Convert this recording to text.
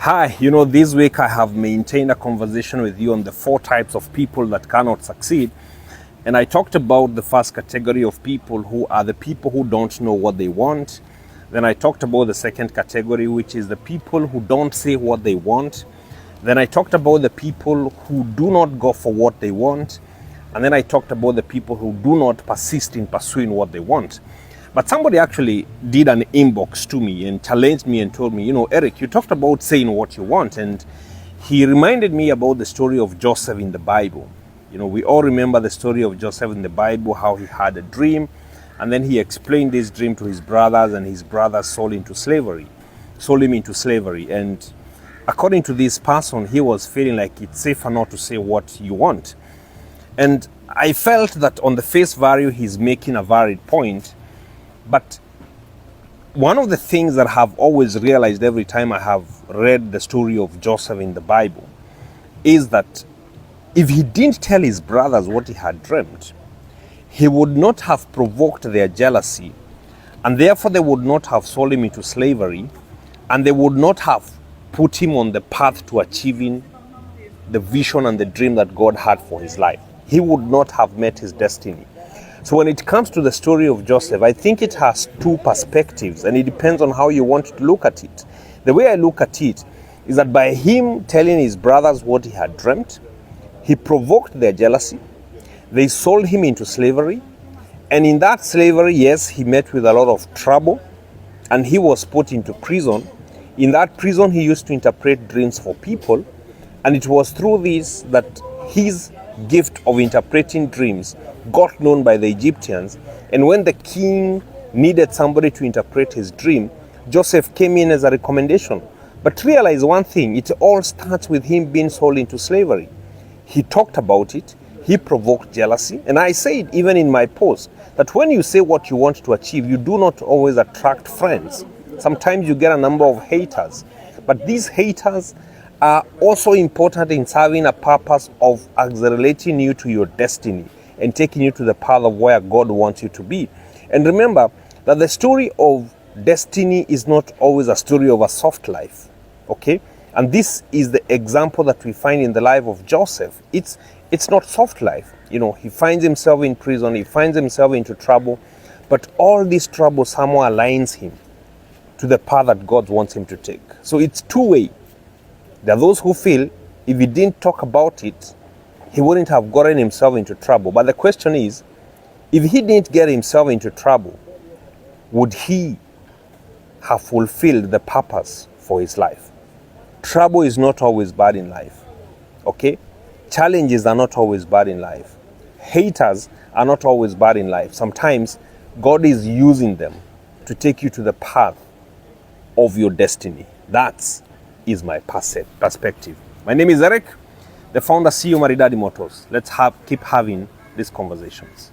Hi, this week I have maintained a conversation with you on the 4 types of people that cannot succeed. And I talked about the first category of people who are the people who don't know what they want. Then I talked about the second category, which is the people who don't say what they want. Then I talked about the people who do not go for what they want. And then I talked about the people who do not persist in pursuing what they want. But somebody actually did an inbox to me and challenged me and told me, Eric, you talked about saying what you want. And he reminded me about the story of Joseph in the Bible. We all remember the story of Joseph in the Bible, how he had a dream. And then he explained this dream to his brothers, and his brothers sold him into slavery. And according to this person, he was feeling like it's safer not to say what you want. And I felt that on the face value, he's making a valid point. But one of the things that I have always realized every time I have read the story of Joseph in the Bible is that if he didn't tell his brothers what he had dreamt, he would not have provoked their jealousy, and therefore they would not have sold him into slavery, and they would not have put him on the path to achieving the vision and the dream that God had for his life. He would not have met his destiny. So when it comes to the story of Joseph, I think it has 2 perspectives, and it depends on how you want to look at it. The way I look at it is that by him telling his brothers what he had dreamt, he provoked their jealousy. They sold him into slavery. And in that slavery, yes, he met with a lot of trouble, and he was put into prison. In that prison, he used to interpret dreams for people. And it was through this that his gift of interpreting dreams got known by the Egyptians. And when the king needed somebody to interpret his dream, Joseph came in as a recommendation. But realize one thing, it all starts with him being sold into slavery. He talked about it, he provoked jealousy. And I said even in my post that when you say what you want to achieve, you do not always attract friends. Sometimes you get a number of haters. But these haters are also important in serving a purpose of accelerating you to your destiny and taking you to the path of where God wants you to be. And remember that the story of destiny is not always a story of a soft life, okay? And this is the example that we find in the life of Joseph. It's not soft life. He finds himself in prison, he finds himself into trouble, but all this trouble somehow aligns him to the path that God wants him to take. So it's two-way. There are those who feel if he didn't talk about it, he wouldn't have gotten himself into trouble. But the question is, if he didn't get himself into trouble, would he have fulfilled the purpose for his life? Trouble is not always bad in life, okay? Challenges are not always bad in life. Haters are not always bad in life. Sometimes God is using them to take you to the path of your destiny. That is my perspective. My name is Eric, the founder CEO Maridadi Motors. Let's keep having these conversations.